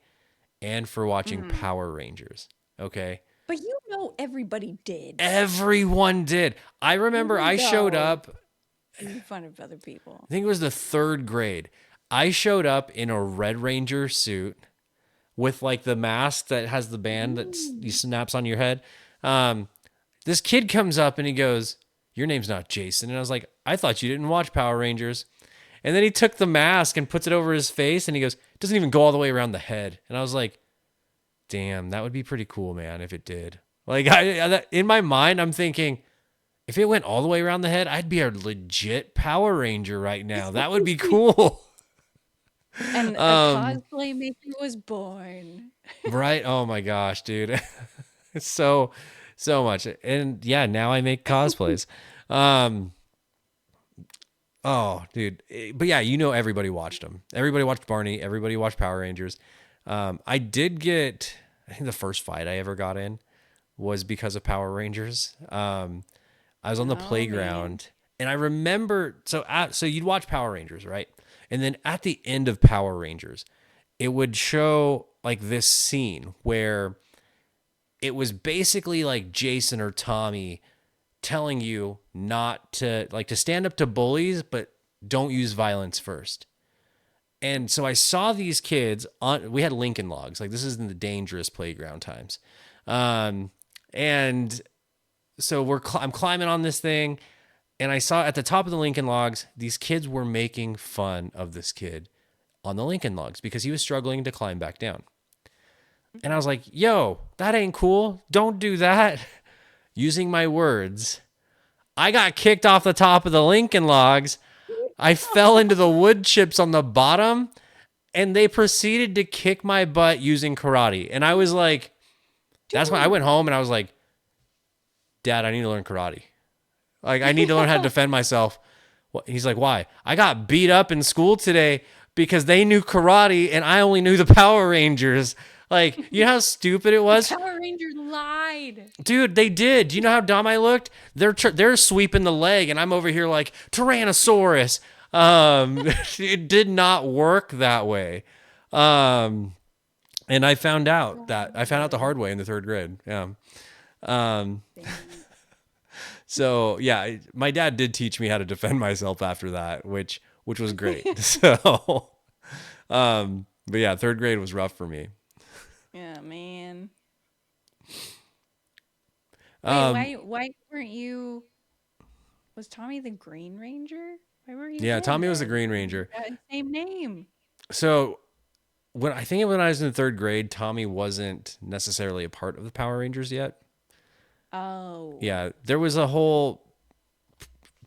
and for watching Mhm. Power Rangers. Okay. But you know everybody did. Everyone did. I remember Even I showed though up, you made fun of other people. I think it was the third grade. I showed up in a Red Ranger suit with like the mask that has the band that Ooh. you snaps on your head. Um, this kid comes up and he goes, "Your name's not Jason." And I was like, "I thought you didn't watch Power Rangers." And then he took the mask and puts it over his face and he goes, "It doesn't even go all the way around the head." And I was like, "Damn, that would be pretty cool, man, if it did." Like in my mind, I'm thinking, if it went all the way around the head, I'd be a legit Power Ranger right now. That would be cool. And a um, cosplay maker was born. right? Oh my gosh, dude. so so much. And yeah, now I make cosplays. Um, oh, dude. But yeah, you know everybody watched them. Everybody watched Barney, everybody watched Power Rangers. I did get I think the first fight I ever got in was because of Power Rangers. I was on the Oh man. playground and I remember so you'd watch Power Rangers, right? And then at the end of Power Rangers, it would show like this scene where it was basically like Jason or Tommy telling you not to like to stand up to bullies, but don't use violence first. And so I saw these kids on. We had Lincoln Logs. Like this is in the dangerous playground times, um, and so I'm climbing on this thing, and I saw at the top of the Lincoln Logs these kids were making fun of this kid on the Lincoln Logs because he was struggling to climb back down. And I was like, "Yo, that ain't cool. Don't do that." Using my words, I got kicked off the top of the Lincoln Logs. I fell into the wood chips on the bottom, and they proceeded to kick my butt using karate. And I was like, that's when I went Dude. home and I was like, "Dad, I need to learn karate. Like, I need to learn how to defend myself." He's like, "Why?" "I got beat up in school today because they knew karate and I only knew the Power Rangers." Like, you know how stupid it The was? Power Rangers lied. Dude, they did. Do you know how dumb I looked? They're sweeping the leg, and I'm over here like Tyrannosaurus. It did not work that way. Um, and I found out the hard way in the third grade. Yeah. Um, Dang. so yeah, my dad did teach me how to defend myself after that, which was great. So, but yeah, third grade was rough for me. Yeah, man. Wait, Um, why weren't you was Tommy the Green Ranger? Why were you yeah, him Tommy was the then? Green Ranger. Got the same name. So when I was in third grade, Tommy wasn't necessarily a part of the Power Rangers yet. Oh. Yeah, there was a whole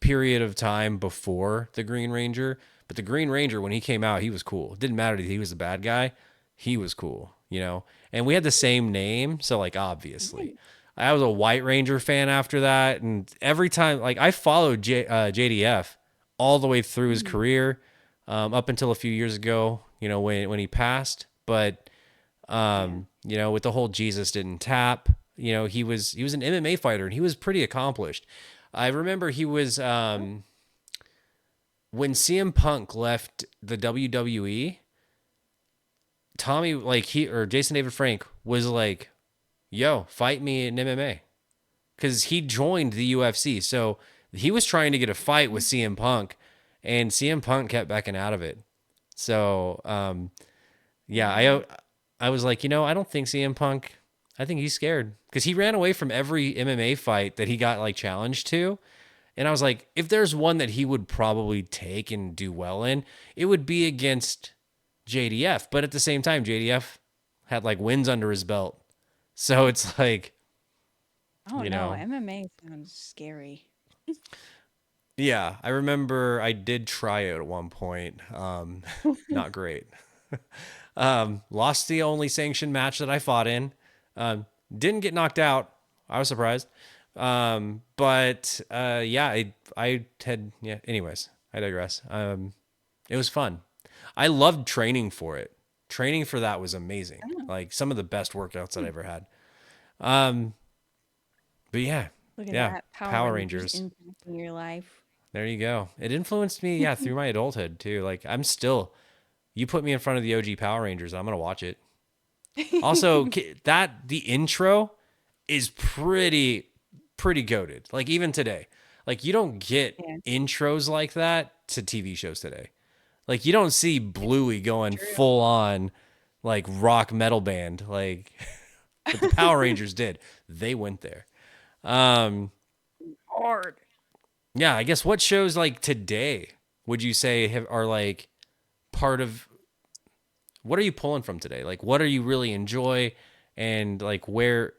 period of time before the Green Ranger, but the Green Ranger when he came out, he was cool. It didn't matter that he was the bad guy, he was cool, you know. And we had the same name, so like obviously. I was a White Ranger fan after that, and every time like I followed JDF all the way through his Mhm. career, up until a few years ago, you know, when he passed. But Yeah. you know, with the whole Jesus didn't tap, you know, he was an MMA fighter and he was pretty accomplished. I remember he was when CM Punk left the WWE, Tommy, like he or Jason David Frank was like, yo, fight me in MMA. Because he joined the UFC. So he was trying to get a fight with CM Punk, and CM Punk kept backing out of it. So yeah, Wow. I was like, I don't think CM Punk. I think he's scared because he ran away from every MMA fight that he got like challenged to. And I was like, if there's one that he would probably take and do well in, it would be against JDF. But at the same time, JDF had like wins under his belt. So it's like, Oh you no, know, MMA sounds scary. yeah, I remember I did try it at one point. Not great. Lost the only sanctioned match that I fought in. Didn't get knocked out. I was surprised. But yeah, I had yeah. Anyways, I digress. It was fun. I loved training for it. Training for that was amazing. Oh, Like some of the best workouts that I hmm. ever had. Um, but yeah, Look at yeah, that. Power Power Rangers Rangers. impacting your life. There you go. It influenced me, yeah, through my adulthood too. Like I'm still, you put me in front of the OG Power Rangers, I'm gonna watch it. Also, that the intro is pretty goated. Like even today, like you don't get Yeah, intros like that to TV shows today. Like you don't see Bluey going true. full on like rock metal band like but the Power Rangers did. They went there. Um Hard. yeah, I guess what shows like today would you say are like part of what are you pulling from today? Like what are you really enjoy and like where,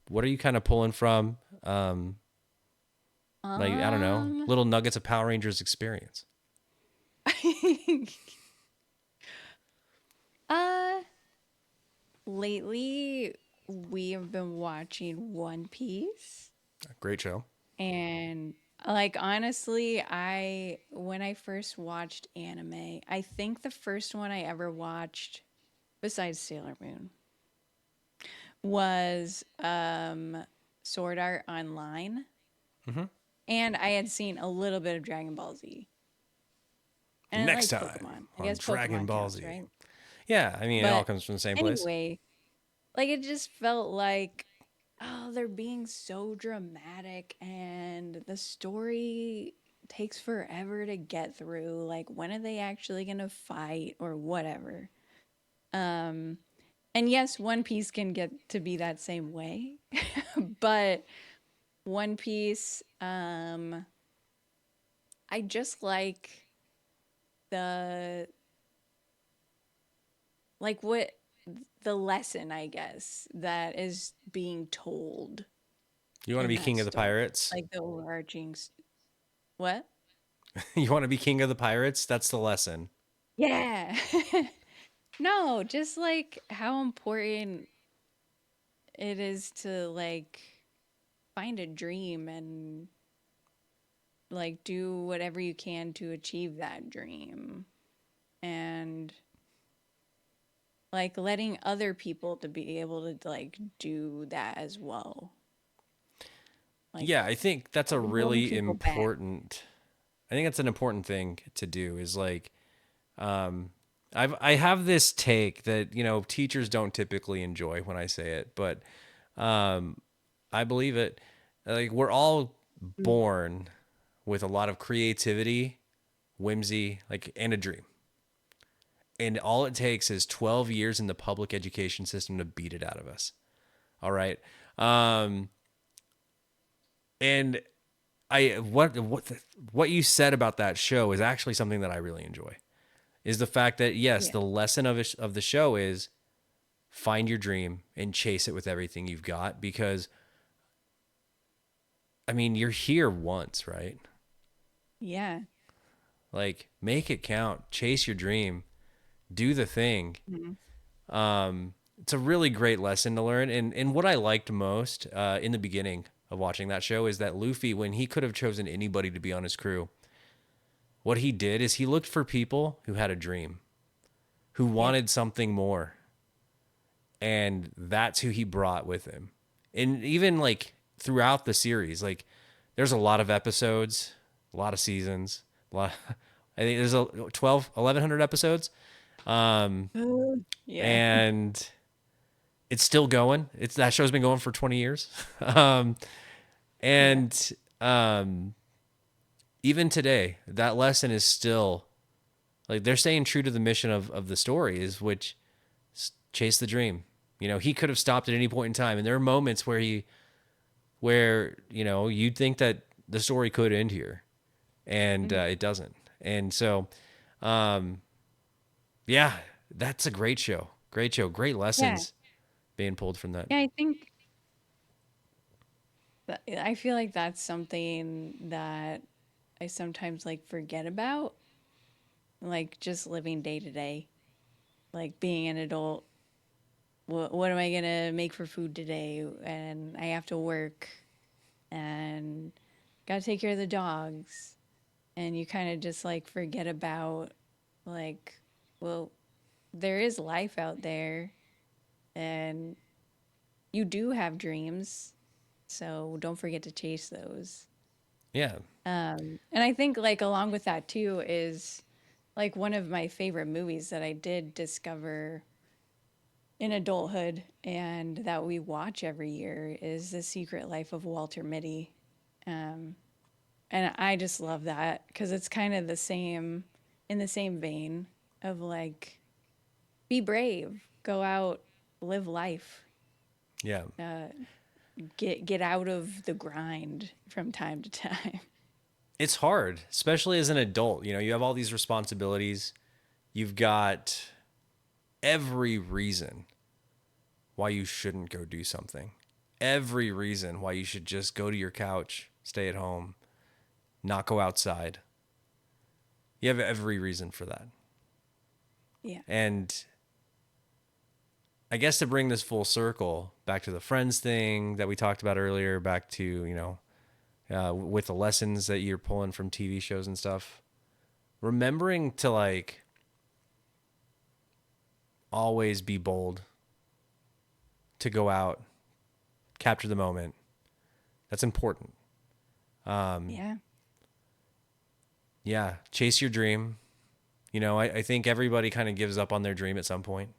what are you kind of pulling from? Like I don't know, Um, little nuggets of Power Rangers experience. uh, lately we have been watching One Piece, Great show. and like honestly, I when I first watched anime, I think the first one I ever watched besides Sailor Moon was Sword Art Online, Mm-hmm. and I had seen a little bit of Dragon Ball Z. And I Next like time Pokemon. I on guess Dragon Pokemon Ball counts, Z. right? Yeah, I mean it all But comes from the same place. anyway, like it just felt like, oh, they're being so dramatic and the story takes forever to get through. Like when are they actually going to fight or whatever? Um and yes, One Piece can get to be that same way. But One Piece I just like the like what the lesson, I guess, that is being told You want to in be that king of the story. pirates? Like the what? You want to be king of the pirates? That's the lesson. Yeah. No, just like how important it is to like find a dream and like do whatever you can to achieve that dream. And like letting other people to be able to like do that as well. Like Yeah, I think that's a holding really people back. important. I think that's an important thing to do. Is like, um, I have this take that teachers don't typically enjoy when I say it, but um, I believe it. Like we're all Mm. born with a lot of creativity, whimsy, like and a dream. And all it takes is 12 years in the public education system to beat it out of us. All right. Um, and what you said about that show is actually something that I really enjoy. Is the fact that yes, Yeah. the lesson of the show is find your dream and chase it with everything you've got because I mean, you're here once, right? Yeah. Like make it count, chase your dream, do the thing. Mhm. It's a really great lesson to learn. And what I liked most in the beginning of watching that show is that Luffy, when he could have chosen anybody to be on his crew, what he did is he looked for people who had a dream, who Yep. wanted something more. And that's who he brought with him. And even like throughout the series, like there's a lot of episodes, a lot of seasons, a lot. I think there's a 1100 episodes. Um, Yeah. and it's still going. That show's been going for 20 years. um, Yeah. and even today, that lesson is still like they're staying true to the mission of the story, is which chase the dream. You know, he could have stopped at any point in time, and there are moments where you'd think that the story could end here, and Mhm. it doesn't. And so, um, yeah, that's a great show. Great show. Great Yeah. lessons being pulled from that. Yeah, I think I feel like that's something that I sometimes like forget about, like just living day to day, like being an adult. What am I gonna make for food today? And I have to work and gotta take care of the dogs. And you kind of just like forget about, like, well, there is life out there and you do have dreams. So don't forget to chase those. Yeah. And I think like along with that too is like one of my favorite movies that I did discover in adulthood and that we watch every year is The Secret Life of Walter Mitty. Um, and I just love that because it's kind of the same, in the same vein of like, be brave, go out, live life, Yeah. uh, get out of the grind from time to time. It's hard, especially as an adult. You know, you have all these responsibilities. You've got every reason why you shouldn't go do something. Every reason why you should just go to your couch, stay at home, not go outside. You have every reason for that. Yeah. And I guess to bring this full circle back to the friends thing that we talked about earlier, back to, with the lessons that you're pulling from TV shows and stuff, remembering to like always be bold, to go out, capture the moment. That's important. Yeah. Yeah, chase your dream. You know, I think everybody kind of gives up on their dream at some point.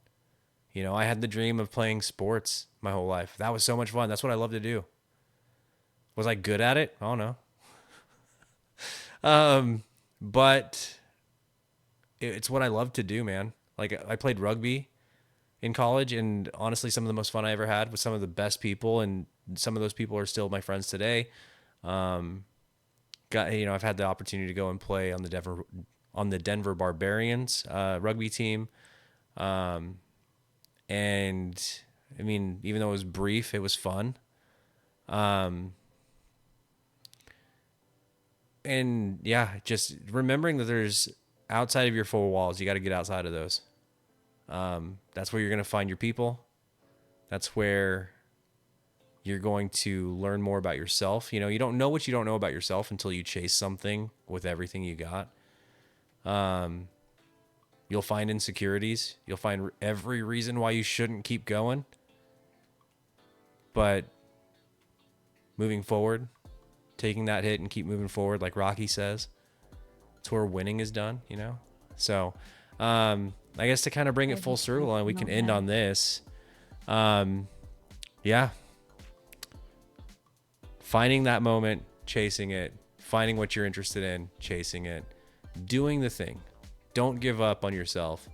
You know, I had the dream of playing sports my whole life. That was so much fun. That's what I love to do. Was I good at it? I don't know. But it's what I love to do, man. Like I played rugby in college, and honestly, some of the most fun I ever had with some of the best people, and some of those people are still my friends today. I've had the opportunity to go and play on the Denver Barbarians rugby team, and I mean, even though it was brief, it was fun. And yeah, just remembering that there's outside of your four walls, you got to get outside of those. That's where you're going to find your people. That's where you're going to learn more about yourself. You know, you don't know what you don't know about yourself until you chase something with everything you got. You'll find insecurities. You'll find every reason why you shouldn't keep going. But moving forward, taking that hit and keep moving forward, like Rocky says, it's where winning is done, you know? So, I guess to kind of bring it full circle and we can end on this. Yeah. Finding that moment, chasing it, finding what you're interested in, chasing it, doing the thing. Don't give up on yourself.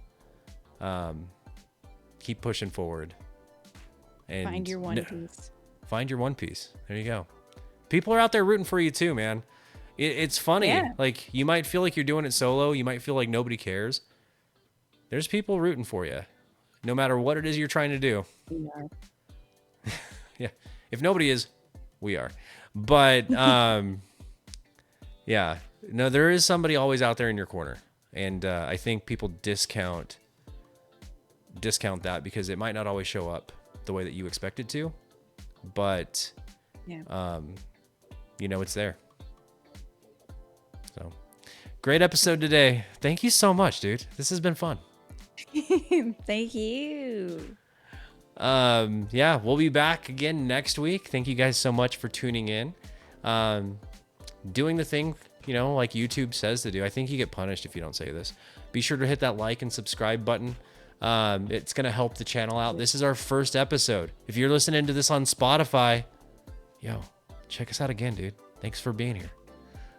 Keep pushing forward. And Find your one piece. Find your one piece. There you go. People are out there rooting for you too, man. It's funny. Yeah. Like you might feel like you're doing it solo. You might feel like nobody cares. There's people rooting for you, no matter what it is you're trying to do. We are. Yeah. If nobody is, we are. But yeah. No, there is somebody always out there in your corner, and I think people discount that because it might not always show up the way that you expect it to, but Yeah. it's there. So great episode today. Thank you so much, dude. This has been fun. Thank you. Yeah, we'll be back again next week. Thank you guys so much for tuning in. Doing the thing, like YouTube says to do. I think you get punished if you don't say this. Be sure to hit that like and subscribe button. It's going to help the channel out. This is our first episode. If you're listening to this on Spotify, yo, check us out again, dude. Thanks for being here.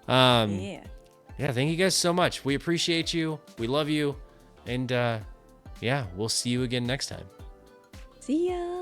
Yeah. Yeah, thank you guys so much. We appreciate you. We love you. And yeah, we'll see you again next time. See ya.